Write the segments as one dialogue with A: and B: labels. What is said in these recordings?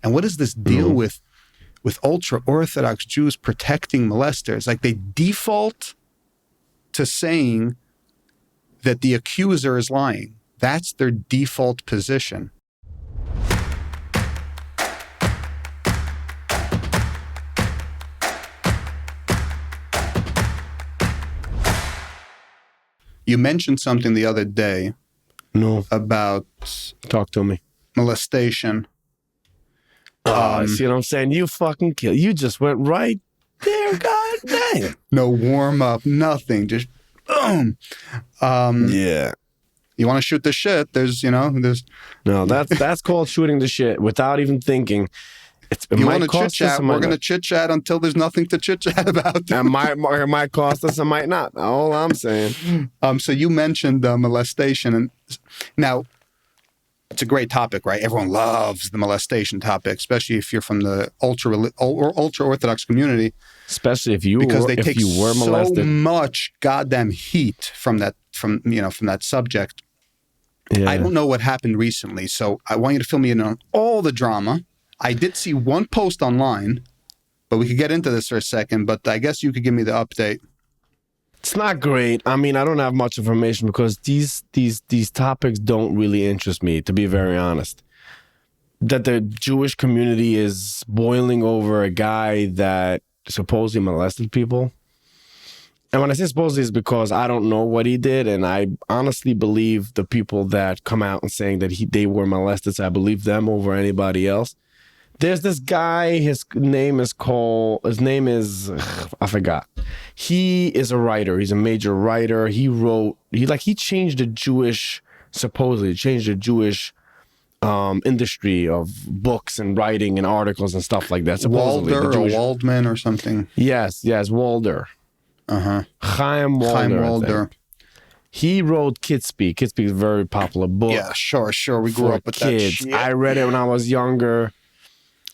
A: And what is this deal with ultra-Orthodox Jews protecting molesters? Like, they default to saying that the accuser is lying. That's their default position. You mentioned something the other day.
B: No.
A: About...
B: Talk to me.
A: Molestation.
B: See what I'm saying? You fucking kill. You just went right there, god damn.
A: No warm-up, nothing. Just boom.
B: Yeah.
A: You want to shoot the shit, there's...
B: No, that's called shooting the shit without even thinking.
A: You want to chit-chat, we're going to chit-chat until there's nothing to chit-chat about.
B: It might cost us, it might not. All I'm saying.
A: So you mentioned molestation. And now, it's a great topic, right? Everyone loves the molestation topic, especially if you're from the ultra-Orthodox community.
B: Especially if you were molested.
A: So much goddamn heat from that subject. Yeah. I don't know what happened recently, so I want you to fill me in on all the drama. I did see one post online, but we could get into this for a second, but I guess you could give me the update.
B: It's not great. I mean, I don't have much information because these topics don't really interest me, to be very honest. That the Jewish community is boiling over a guy that supposedly molested people. And when I say supposedly, it's because I don't know what he did, and I honestly believe the people that come out and saying that they were molested, so I believe them over anybody else. There's this guy, his name is, I forgot. He is a writer. He's a major writer. He changed the Jewish industry of books and writing and articles and stuff like that.
A: Walder or Waldman or something?
B: Yes, Walder. Chaim Walder. He wrote Kids Speak. Kids Speak is a very popular book.
A: Yeah, sure. We grew up with
B: kids.
A: That shit.
B: I read it when I was younger.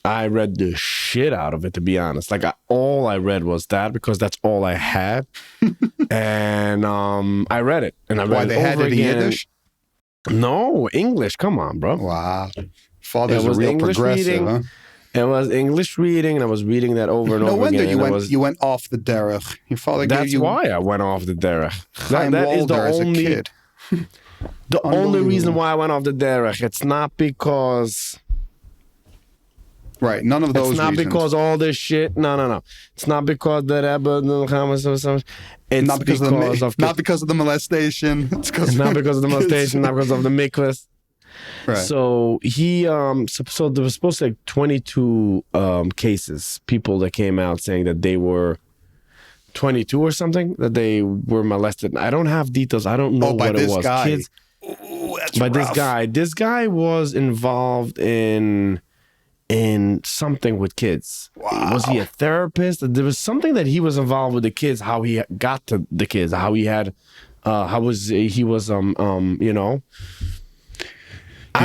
B: I read the shit out of it, to be honest. All I read was that because that's all I had. And I read it. And I read it over again.
A: In Yiddish?
B: No, English. Come on, bro.
A: Wow. Father's a real
B: English
A: progressive,
B: reading.
A: huh?
B: It was English reading, and I was reading that over and over again.
A: No wonder you went off the derech. Your father gave you...
B: That's why I went off the derech.
A: Chaim Walder as a kid.
B: The only reason why I went off the derech. It's not because...
A: Right, none of those reasons.
B: It's not because all this shit. No. It's not because the rebbe. It's not
A: because of the molestation.
B: It's not because of the molestation. Not because of the mikvahs.
A: Right.
B: So he, so there was supposed to be 22 cases, people that came out saying that they were 22 or something, that they were molested. I don't have details. I don't know what it was.
A: Guy.
B: Kids.
A: Ooh, that's
B: by
A: rough.
B: This guy was involved in something with kids.
A: Wow.
B: Was he a therapist? There was something that he was involved with the kids, how he got to the kids, how he had, I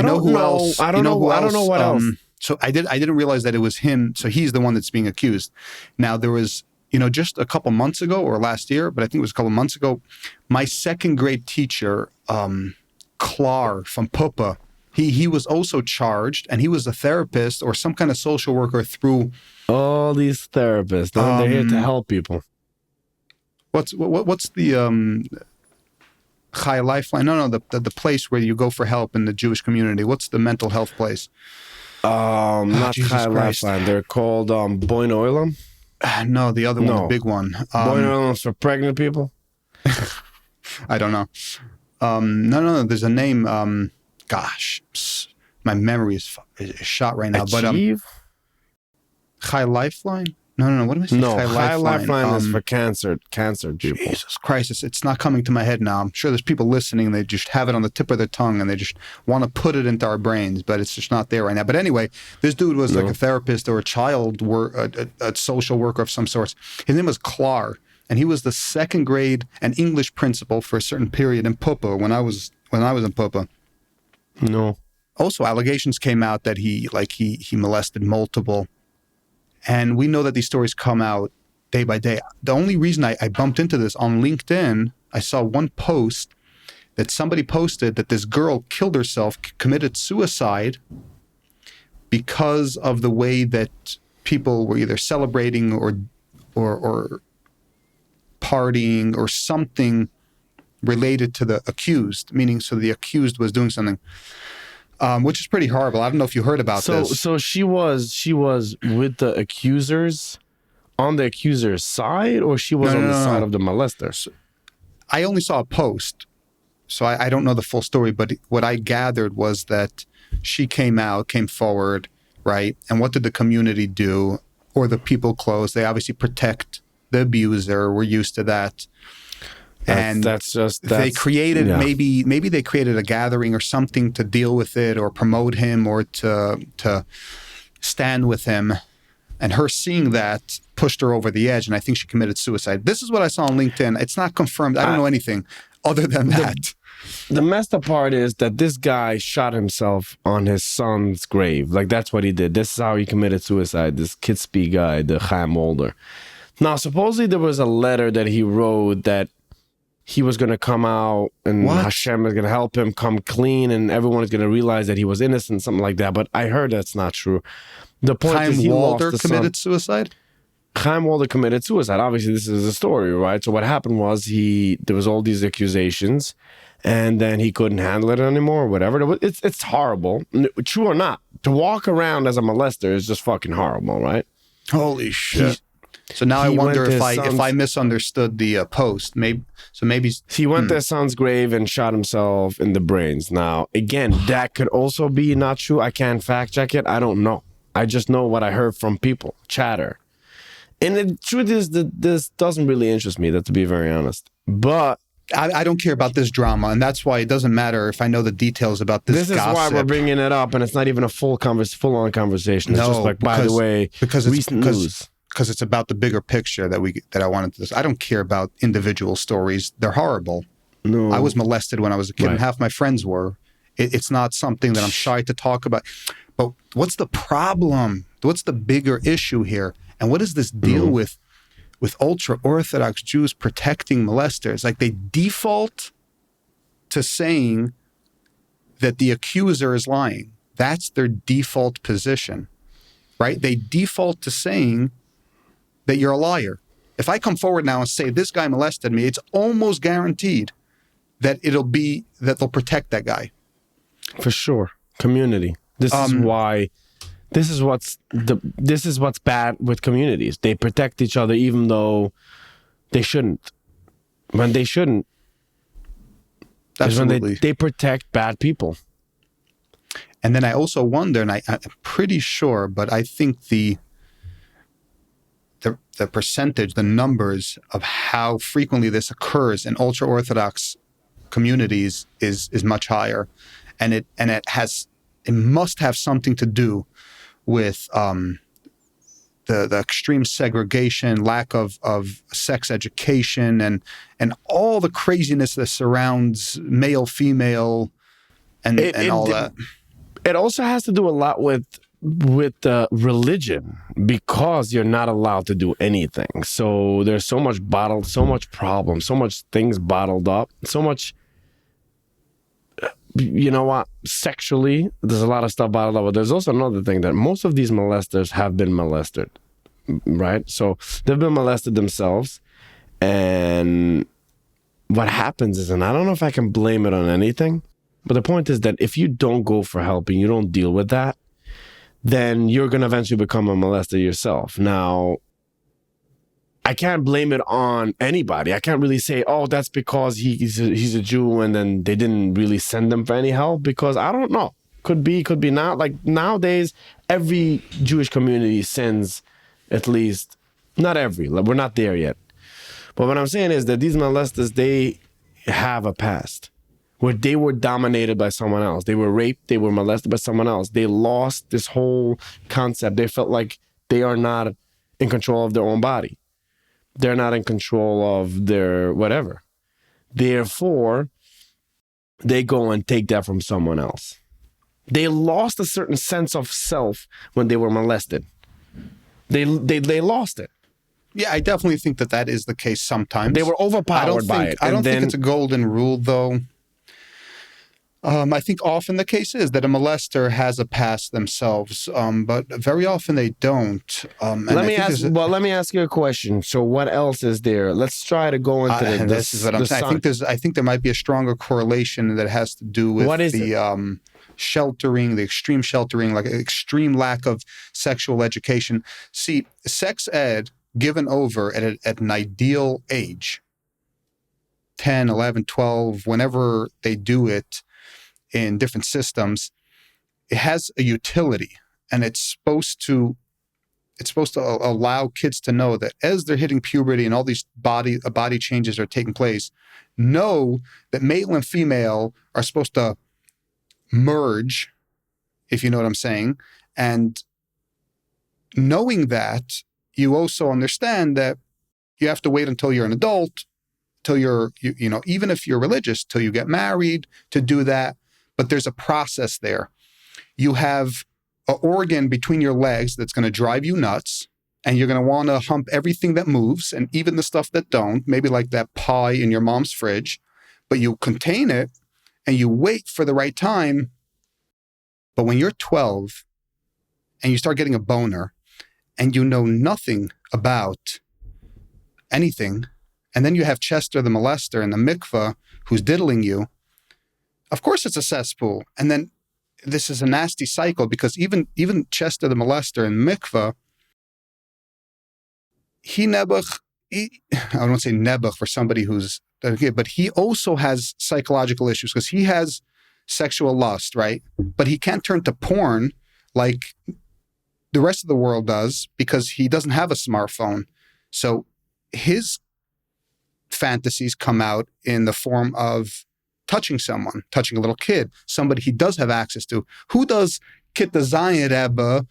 B: don't know what else.
A: So I didn't realize that it was him. So he's the one that's being accused. Now there was, just a couple months ago or last year, but I think it was a couple months ago, my second grade teacher, Klar from Pupa, he was also charged, and he was a therapist or some kind of social worker through
B: all these therapists. They're here to help people.
A: What's the Chai Lifeline? No, the place where you go for help in the Jewish community. What's the mental health place?
B: Not Chai Lifeline. They're called Boin Oilam.
A: No, the other one, the big one.
B: Boin Oilam's for pregnant people.
A: I don't know. No. There's a name. Gosh, my memory is shot right now.
B: Achieve?
A: But Chai Lifeline. No. What am I saying?
B: No, Chai Lifeline is for cancer people.
A: Jesus Christ, it's not coming to my head now. I'm sure there's people listening. They just have it on the tip of their tongue, and they just want to put it into our brains, but it's just not there right now. But anyway, this dude was like a therapist or a social worker of some sorts. His name was Klar, and he was the second grade and English principal for a certain period in Pupa when I was in Pupa.
B: No.
A: Also, allegations came out that he molested multiple. And we know that these stories come out day by day. The only reason I bumped into this on LinkedIn, I saw one post that somebody posted that this girl killed herself, committed suicide because of the way that people were either celebrating or partying or something related to the accused, meaning so the accused was doing something, which is pretty horrible. I don't know if you heard about this.
B: So she was with the accusers, on the accuser's side, or she was on the side of the molesters?
A: I only saw a post, so I don't know the full story, but what I gathered was that she came forward, right? And what did the community do, or the people close? They obviously protect the abuser. We're used to that. And they created, maybe they created a gathering or something to deal with it or promote him or to stand with him. And her seeing that pushed her over the edge, and I think she committed suicide. This is what I saw on LinkedIn. It's not confirmed. I don't know anything other than that.
B: The messed up part is that this guy shot himself on his son's grave. Like, that's what he did. This is how he committed suicide, this Kitzbühel guy, the Chaim Walder. Now, supposedly there was a letter that he wrote that he was going to come out and Hashem is going to help him come clean and everyone is going to realize that he was innocent, something like that. But I heard that's not true. The point is he
A: Walder committed suicide?
B: Chaim Walder committed suicide. Obviously, this is a story, right? So what happened was there was all these accusations and then he couldn't handle it anymore or whatever. It's horrible. True or not, to walk around as a molester is just fucking horrible, right?
A: Holy shit. So now I wonder if I misunderstood the post. Maybe he
B: went to his son's grave and shot himself in the brains. Now, again, that could also be not true. I can't fact check it. I don't know. I just know what I heard from people, chatter. And the truth is that this doesn't really interest me, to be very honest. But
A: I don't care about this drama, and that's why it doesn't matter if I know the details about this. This is
B: why we're bringing it up, and it's not even a full-on conversation. It's just like, by the way, recent news.
A: Because it's about the bigger picture that I wanted to. I don't care about individual stories; they're horrible.
B: No,
A: I was molested when I was a kid, and half my friends were. It's not something that I'm shy to talk about. But what's the problem? What's the bigger issue here? And what does this deal with ultra-Orthodox Jews protecting molesters? Like, they default to saying that the accuser is lying. That's their default position, right? They default to saying that you're a liar. If I come forward now and say this guy molested me, it's almost guaranteed that they'll protect that guy.
B: For sure. Community. This is what's bad with communities. They protect each other even though they shouldn't. When they shouldn't.
A: Absolutely.
B: When they protect bad people.
A: And then I also wonder, and I'm pretty sure, but I think the percentage, the numbers of how frequently this occurs in ultra-Orthodox communities is much higher. And it must have something to do with the extreme segregation, lack of sex education, and all the craziness that surrounds male, female, and all that.
B: It also has to do a lot with religion, because you're not allowed to do anything. So there's so much problem, so much things bottled up, so much. You know what? Sexually, there's a lot of stuff bottled up. But there's also another thing, that most of these molesters have been molested, right? So they've been molested themselves. And what happens is, and I don't know if I can blame it on anything, but the point is that if you don't go for help and you don't deal with that, then you're going to eventually become a molester yourself. Now, I can't blame it on anybody. I can't really say, oh, that's because he's a Jew and then they didn't really send them for any help, because I don't know. Could be not. Like, nowadays, every Jewish community sends at least, not every, like, we're not there yet. But what I'm saying is that these molesters, they have a past where they were dominated by someone else. They were raped, they were molested by someone else. They lost this whole concept. They felt like they are not in control of their own body. They're not in control of their whatever. Therefore, they go and take that from someone else. They lost a certain sense of self when they were molested. They lost it.
A: Yeah, I definitely think that is the case sometimes.
B: They were overpowered by it.
A: I don't think it's a golden rule, though. I think often the case is that a molester has a past themselves, but very often they don't.
B: Let me ask you a question. So what else is there? Let's try to go into
A: this is what I'm saying. I think there might be a stronger correlation that has to do with sheltering, the extreme sheltering, like extreme lack of sexual education. See, sex ed given over at an ideal age, 10, 11, 12, whenever they do it in different systems, it has a utility, and it's supposed to allow kids to know that as they're hitting puberty and all these body changes are taking place, know that male and female are supposed to merge, if you know what I'm saying. And knowing that, you also understand that you have to wait until you're an adult, till you're, even if you're religious, till you get married to do that. But there's a process there. You have an organ between your legs that's going to drive you nuts, and you're going to want to hump everything that moves and even the stuff that don't, maybe like that pie in your mom's fridge, but you contain it and you wait for the right time. But when you're 12 and you start getting a boner and you know nothing about anything, and then you have Chester the molester in the mikveh who's diddling you, of course it's a cesspool. And then this is a nasty cycle, because even Chester the molester in mikveh, I don't say nebuch for somebody who's, but he also has psychological issues because he has sexual lust, right? But he can't turn to porn like the rest of the world does because he doesn't have a smartphone. So his fantasies come out in the form of touching someone, touching a little kid, somebody he does have access to. Who does Kitta Zion Rebbe,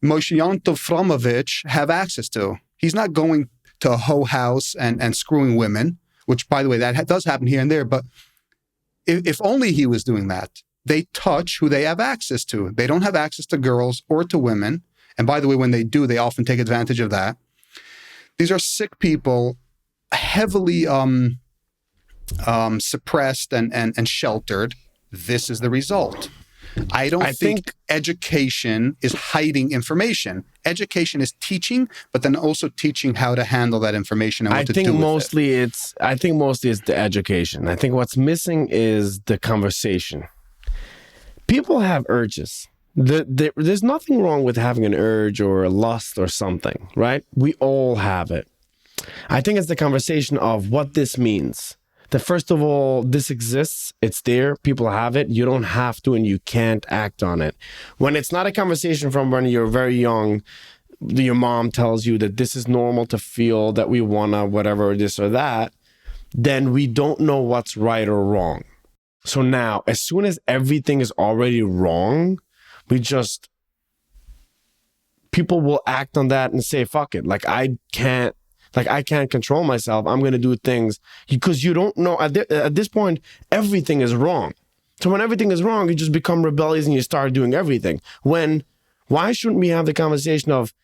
A: Moshe Yontov Fromovich have access to? He's not going to a hoe house and screwing women, which, by the way, that does happen here and there. But if only he was doing that. They touch who they have access to. They don't have access to girls or to women. And by the way, when they do, they often take advantage of that. These are sick people, heavily suppressed and sheltered. This is the result. I think education is hiding information. Education is teaching, but then also teaching how to handle that information and what to do with it.
B: I think mostly it's the education. I think what's missing is the conversation. People have urges. There's nothing wrong with having an urge or a lust or something, right? We all have it. I think it's the conversation of what this means. That first of all, this exists, it's there, people have it, you don't have to and you can't act on it. When it's not a conversation from when you're very young, your mom tells you that this is normal to feel, that we wanna whatever, this or that, then we don't know what's right or wrong. So now, as soon as everything is already wrong, people will act on that and say, fuck it, I can't control myself. I'm going to do things because you don't know. At this point, everything is wrong. So when everything is wrong, you just become rebellious and you start doing everything. Why shouldn't we have the conversation of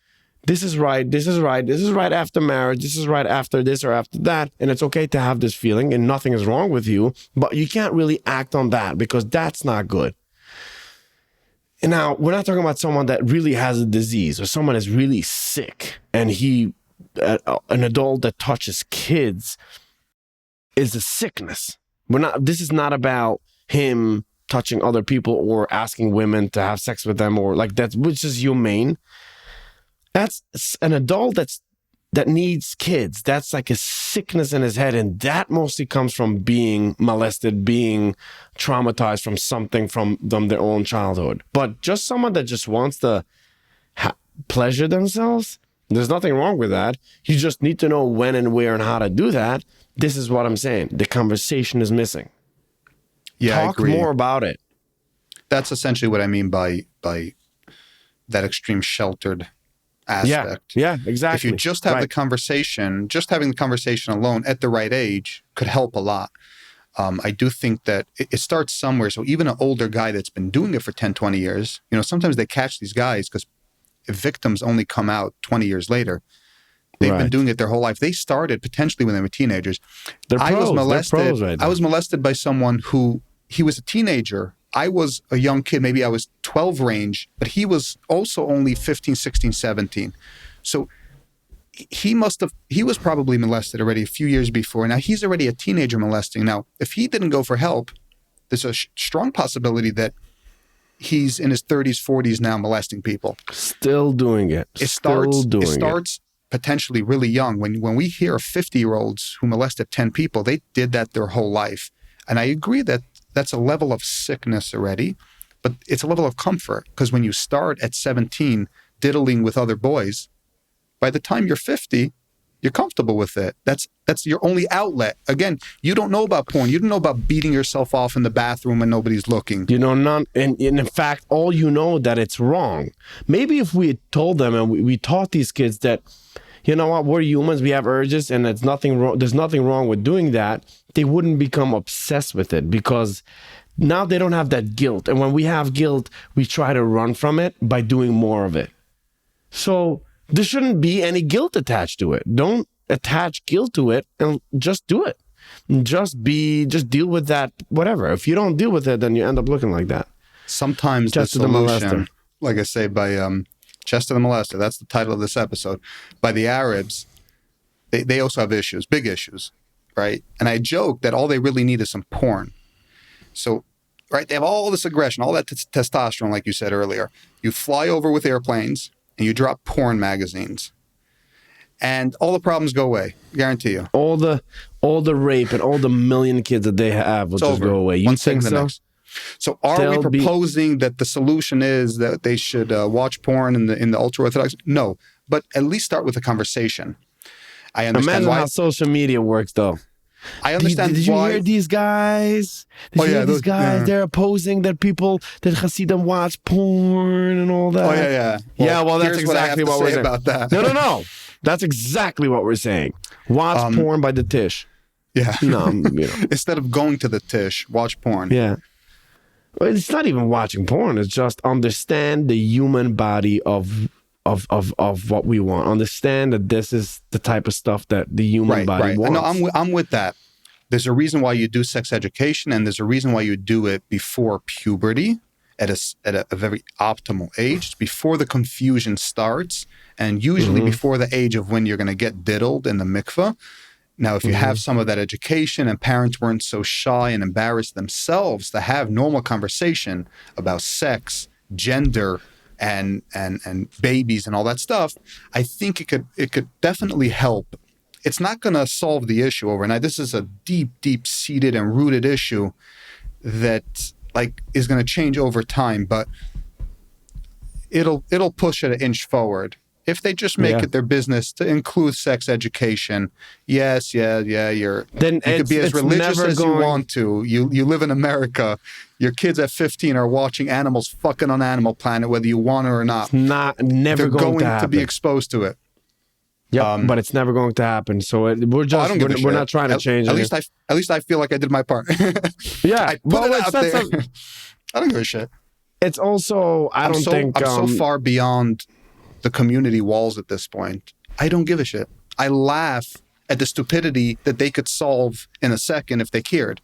B: this is right, this is right, this is right after marriage, this is right after this or after that, and it's okay to have this feeling and nothing is wrong with you, but you can't really act on that because that's not good. And now, we're not talking about someone that really has a disease or someone is really sick and an adult that touches kids is a sickness. This is not about him touching other people or asking women to have sex with them or like that, which is humane. That's an adult that needs kids. That's like a sickness in his head. And that mostly comes from being molested, being traumatized from something from their own childhood. But just someone that just wants to pleasure themselves, there's nothing wrong with that. You just need to know when and where and how to do that. This is what I'm saying. The conversation is missing.
A: Yeah,
B: Talk more about it.
A: That's essentially what I mean by that extreme sheltered aspect.
B: Yeah, exactly.
A: If you just have the conversation, just having the conversation alone at the right age could help a lot. I do think that it starts somewhere. So even an older guy that's been doing it for 10, 20 years, sometimes they catch these guys because victims only come out 20 years later. They've been doing it their whole life. They started potentially when they were teenagers.
B: They're pros.
A: I was molested.
B: They're pros right now.
A: I was molested by someone who he was a teenager. I was a young kid, maybe I was 12 range, but he was also only 15, 16, 17. So he was probably molested already a few years before. Now he's already a teenager molesting. Now, if he didn't go for help, there's a strong possibility that he's in his 30s, 40s now molesting people.
B: Still doing it. It
A: starts potentially really young. When we hear of 50-year-olds who molested 10 people, they did that their whole life. And I agree that that's a level of sickness already, but it's a level of comfort, because when you start at 17 diddling with other boys, by the time you're 50, you're comfortable with it. That's your only outlet. Again, you don't know about porn. You don't know about beating yourself off in the bathroom when nobody's looking.
B: You know, and in fact, all you know that it's wrong. Maybe if we had told them and we taught these kids that, you know what, we're humans, we have urges, and there's nothing wrong with doing that, they wouldn't become obsessed with it, because now they don't have that guilt. And when we have guilt, we try to run from it by doing more of it. So there shouldn't be any guilt attached to it. Don't attach guilt to it, and just do it. Just deal with that, whatever. If you don't deal with it, then you end up looking like that.
A: Sometimes the solution, like I say, by Chester the Molester, that's the title of this episode, by the Arabs, they also have issues, big issues, right? And I joke that all they really need is some porn. So, right, they have all this aggression, all that testosterone, like you said earlier. You fly over with airplanes, and you drop porn magazines, and all the problems go away. Guarantee you.
B: All the rape and all the million kids that they have will just go away. You think so?
A: So are we proposing that the solution is that they should watch porn in the Ultra-Orthodox? No, but at least start with a conversation. I understand
B: Imagine how social media works, though.
A: I understand
B: did you hear these guys? These guys, they're opposing that Hasidim watch porn and all that.
A: Oh, yeah.
B: Well, that's exactly what we're saying
A: about that.
B: No. That's exactly what we're saying. Watch porn by the Tish.
A: Yeah.
B: No, you know.
A: Instead of going to the Tish, watch porn.
B: Yeah. Well, it's not even watching porn. It's just understand the human body of what we want. Understand that this is the type of stuff that the human body wants.
A: No, I'm with that. There's a reason why you do sex education, and there's a reason why you do it before puberty, at a very optimal age, before the confusion starts, and usually before the age of when you're going to get diddled in the mikveh. Now, if you have some of that education and parents weren't so shy and embarrassed themselves to have normal conversation about sex, gender, and babies and all that stuff, I think it could definitely help. It's not going to solve the issue overnight. This is a deep seated and rooted issue that is going to change over time, but it'll push it an inch forward if they just make it their business to include sex education. You could be as religious as you want to. You live in America. Your kids at 15 are watching animals fucking on Animal Planet, whether you want it or not.
B: Never going
A: to be exposed to it.
B: Yep, but it's never going to happen. So we're not trying to change it.
A: At least I feel like I did my part.
B: Yeah,
A: I put it out there. I don't give a shit.
B: It's also I'm
A: so far beyond the community walls at this point. I don't give a shit. I laugh at the stupidity that they could solve in a second if they cared.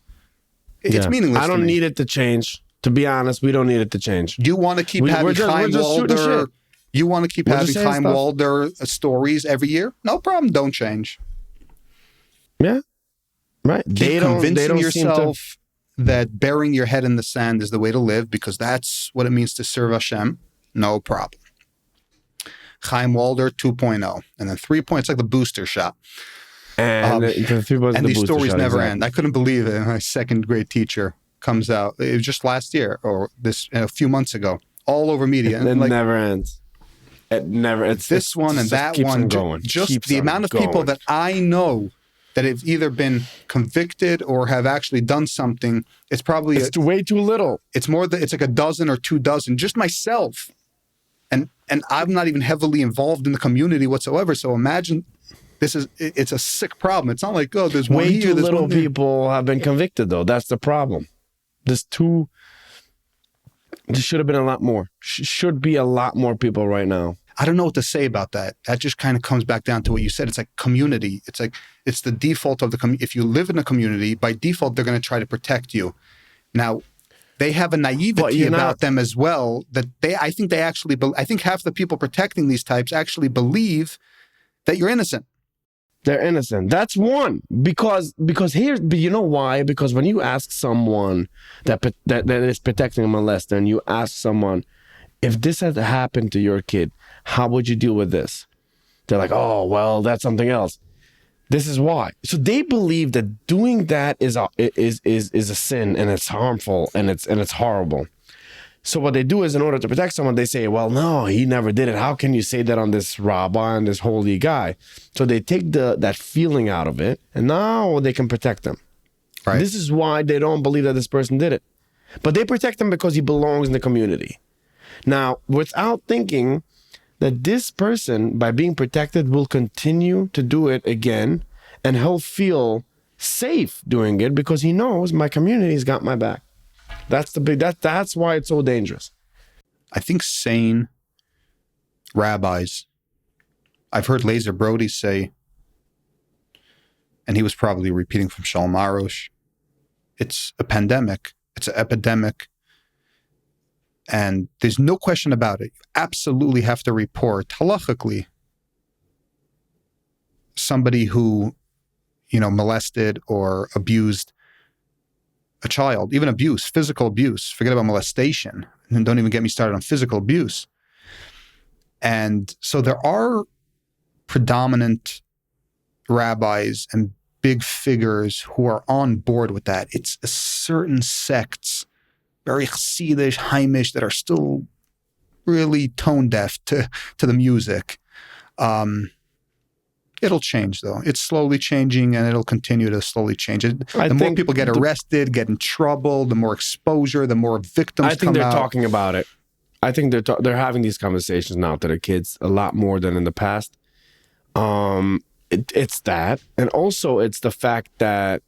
A: It's meaningless.
B: I don't need it to change. To be honest, we don't need it to change.
A: You want to keep having Chaim Walder? You want to keep having Chaim Walder stories every year? No problem. Don't change.
B: Yeah, right.
A: Keep convincing yourself that burying your head in the sand is the way to live, because that's what it means to serve Hashem. No problem. Chaim Walder 2.0, and then 3.0. It's like the booster shot.
B: And
A: these stories never end. I couldn't believe it. My second grade teacher comes out. It was just last year or a few months ago, all over media.
B: And it never ends. It never. It's
A: this one and that one. Just the amount of people that I know that have either been convicted or have actually done something. It's probably
B: way too little.
A: It's more. It's like a dozen or 2 dozen. Just myself. And I'm not even heavily involved in the community whatsoever. So imagine it's a sick problem. It's not like, there's one
B: way
A: here,
B: too little people have been convicted, though. That's the problem. There should have been a lot more. Should be a lot more people right now.
A: I don't know what to say about that. That just kind of comes back down to what you said. It's like community. It's the default of the community. If you live in a community, by default, they're going to try to protect you. Now, they have a naivety about them as well that I think half the people protecting these types actually believe that you're innocent.
B: They're innocent. That's one. Because you know why? Because when you ask someone that is protecting a molester, and you ask someone, if this had happened to your kid, how would you deal with this? They're like, oh, well, that's something else. This is why. So they believe that doing that is a sin, and it's harmful, and it's horrible. So what they do is, in order to protect someone, they say, well, no, he never did it. How can you say that on this rabbi and this holy guy? So they take that feeling out of it, and now they can protect them. Right. This is why they don't believe that this person did it. But they protect him because he belongs in the community. Now, without thinking that this person, by being protected, will continue to do it again, and he'll feel safe doing it because he knows my community's got my back. That's why it's so dangerous.
A: I think sane rabbis, I've heard Lazer Brody say, and he was probably repeating from Shalom Arush, it's a pandemic, it's an epidemic, and there's no question about it. You absolutely have to report halachically somebody who, molested or abused a child, even abuse, physical abuse. Forget about molestation, and don't even get me started on physical abuse. And so there are predominant rabbis and big figures who are on board with that. It's a certain sects, very Chassidish, Haimish, that are still really tone deaf to the music. It'll change, though. It's slowly changing, and it'll continue to slowly change. The more people get arrested, get in trouble, the more exposure, the more victims come out.
B: I think they're talking about it. I think they're having these conversations now to their kids a lot more than in the past. It's that, and also it's the fact that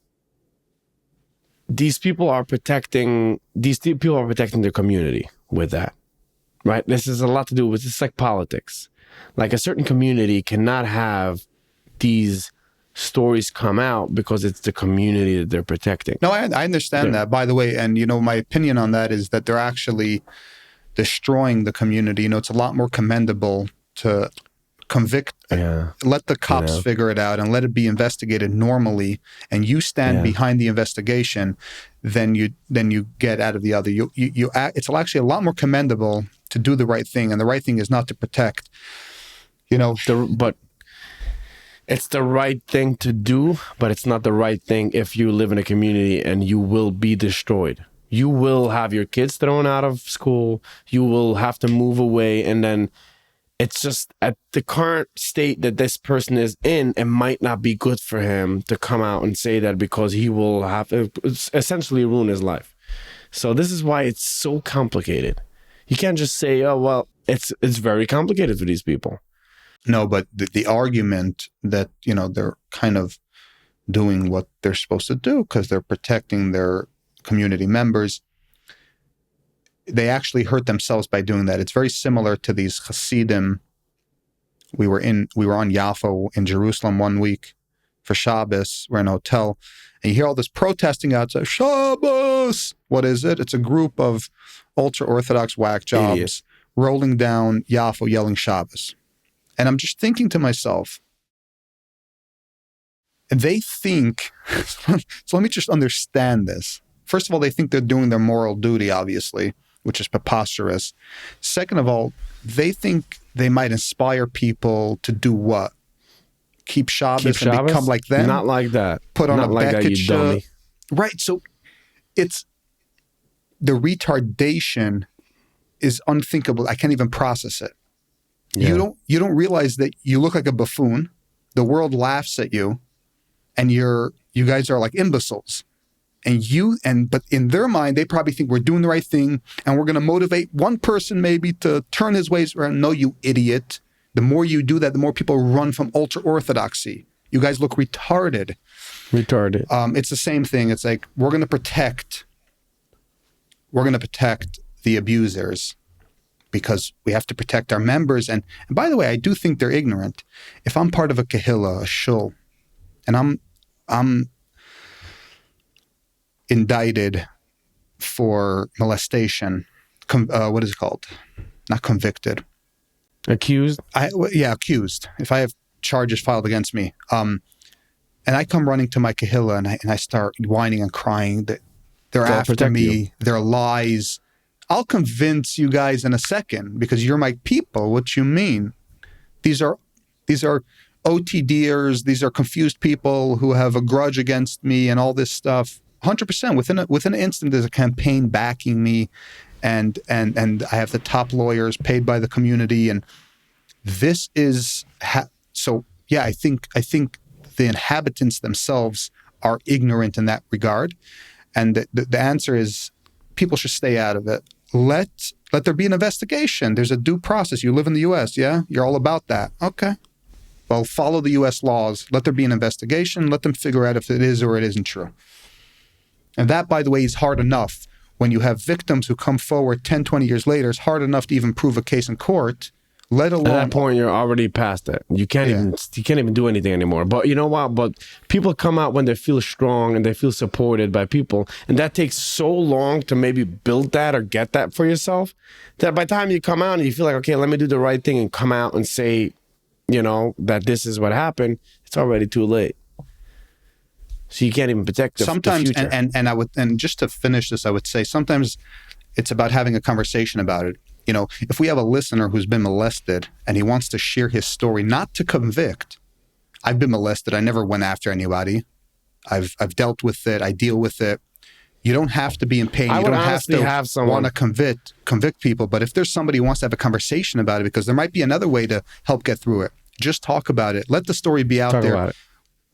B: these people are protecting their community with that, right? This has a lot to do with, it's like politics. Like, a certain community cannot have these stories come out because it's the community that they're protecting.
A: No, I understand that, by the way. And, my opinion on that is that they're actually destroying the community. It's a lot more commendable to convict, let the cops figure it out and let it be investigated normally, and you stand behind the investigation, than you get out of the other. It's actually a lot more commendable to do the right thing, and the right thing is not to protect.
B: But it's the right thing to do, but it's not the right thing if you live in a community and you will be destroyed. You will have your kids thrown out of school. You will have to move away. And then it's just at the current state that this person is in, it might not be good for him to come out and say that, because he will have to essentially ruin his life. So this is why it's so complicated. You can't just say, oh, well, it's very complicated for these people.
A: No, but the argument that, they're kind of doing what they're supposed to do because they're protecting their community members, they actually hurt themselves by doing that. It's very similar to these Hasidim. We were on Yaffo in Jerusalem one week for Shabbos. We're in a hotel, and you hear all this protesting outside. Shabbos! What is it? It's a group of ultra-Orthodox whack jobs rolling down Yaffo yelling Shabbos. And I'm just thinking to myself, they think, so let me just understand this. First of all, they think they're doing their moral duty, obviously, which is preposterous. Second of all, they think they might inspire people to do what? Keep Shabbos and become like them?
B: Not like that.
A: Put on
B: Not
A: a
B: like that, you dummy.
A: Right, so it's, the retardation is unthinkable. I can't even process it. Yeah. You don't realize that you look like a buffoon. The world laughs at you, and you guys are like imbeciles. But in their mind, they probably think we're doing the right thing, and we're going to motivate one person maybe to turn his ways around. No, you idiot. The more you do that, the more people run from ultra-Orthodoxy. You guys look retarded. It's the same thing. It's like, we're going to protect the abusers, because we have to protect our members. And by the way, I do think they're ignorant. If I'm part of a kehillah, a shul, and I'm indicted for molestation. What is it called? Not convicted.
B: Accused?
A: Accused. If I have charges filed against me, and I come running to my kahila and I start whining and crying that they're after me, they're lies. I'll convince you guys in a second because you're my people. What you mean? These are OTDers. These are confused people who have a grudge against me and all this stuff. 100%. Within an instant, there's a campaign backing me, and I have the top lawyers paid by the community, and this is so. Yeah, I think the inhabitants themselves are ignorant in that regard, and the answer is people should stay out of it. Let there be an investigation. There's a due process. You live in the U.S., yeah? You're all about that. Okay. Well, follow the U.S. laws. Let there be an investigation. Let them figure out if it is or it isn't true. And that, by the way, is hard enough. When you have victims who come forward 10, 20 years later, it's hard enough to even prove a case in court, let alone...
B: At that point, you're already past it. You can't even do anything anymore. But you know what? But people come out when they feel strong and they feel supported by people. And that takes so long to maybe build that or get that for yourself that by the time you come out and you feel like, okay, let me do the right thing and come out and say, that this is what happened, it's already too late. So you can't even protect the future.
A: And just to finish this, I would say sometimes it's about having a conversation about it. If we have a listener who's been molested and he wants to share his story, not to convict. I've been molested. I never went after anybody. I've dealt with it. I deal with it. You don't have to be in pain. You don't have to want to convict people. But if there's somebody who wants to have a conversation about it, because there might be another way to help get through it, just talk about it. Let the story be out there.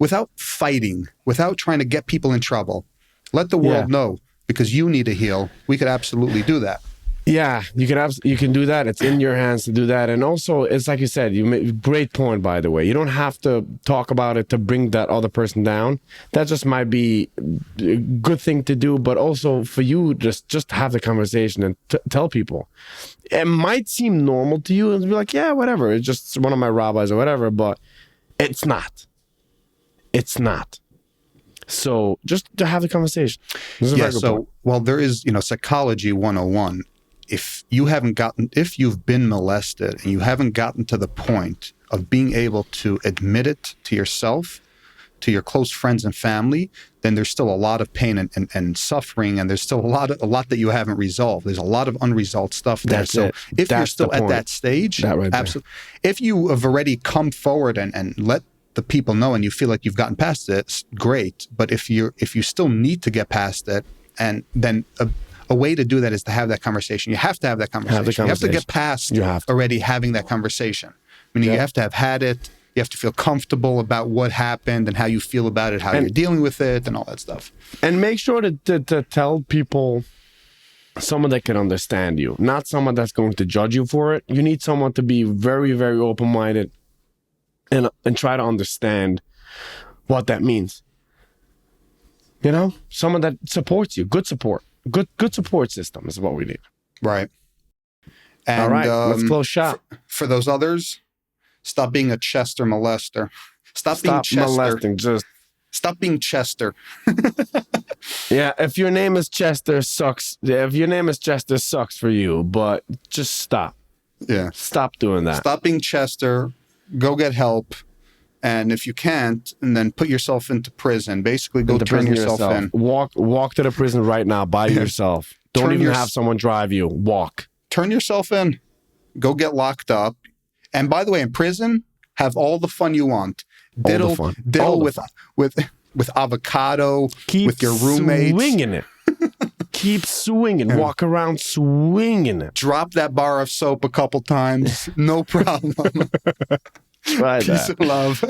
A: Without fighting, without trying to get people in trouble. Let the world know, because you need to heal. We could absolutely do that.
B: Yeah, you can do that. It's in your hands to do that. And also, it's like you said, you made great point, by the way. You don't have to talk about it to bring that other person down. That just might be a good thing to do, but also for you, just have the conversation and tell people. It might seem normal to you and be like, yeah, whatever. It's just one of my rabbis or whatever, but it's not. It's not. So just to have the conversation.
A: There is, psychology 101. If you've been molested and you haven't gotten to the point of being able to admit it to yourself, to your close friends and family, then there's still a lot of pain and suffering, and there's still a lot that you haven't resolved. There's a lot of unresolved stuff there. If you're still at that stage, absolutely. If you have already come forward and let the people know and you feel like you've gotten past it, it's great. But if you still need to get past it, and then a way to do that is to have that conversation. You have to have that conversation. You have to get past already having that conversation. Meaning you have to have had it. You have to feel comfortable about what happened and how you feel about it, how you're dealing with it, and all that stuff.
B: And make sure to tell people, someone that can understand you, not someone that's going to judge you for it. You need someone to be very, very open-minded and try to understand what that means. Someone that supports you, good support. Good support system is what we need.
A: Right. And,
B: all right, let's close shop.
A: For those others, stop being a Chester molester. Stop being Chester.
B: Molesting.
A: Stop being Chester.
B: Yeah, if your name is Chester, sucks. If your name is Chester, sucks for you. But just stop.
A: Yeah.
B: Stop doing that.
A: Stop being Chester. Go get help. And if you can't, and then put yourself into prison. Basically, go turn yourself in.
B: Walk to the prison right now by yourself. Don't even have someone drive you. Walk.
A: Turn yourself in. Go get locked up. And by the way, in prison, have all the fun you want. Diddle with avocado, with your roommates.
B: Swinging it. Keep swinging. Walk around swinging it.
A: Drop that bar of soap a couple times. No problem.
B: Try that.
A: Peace and love.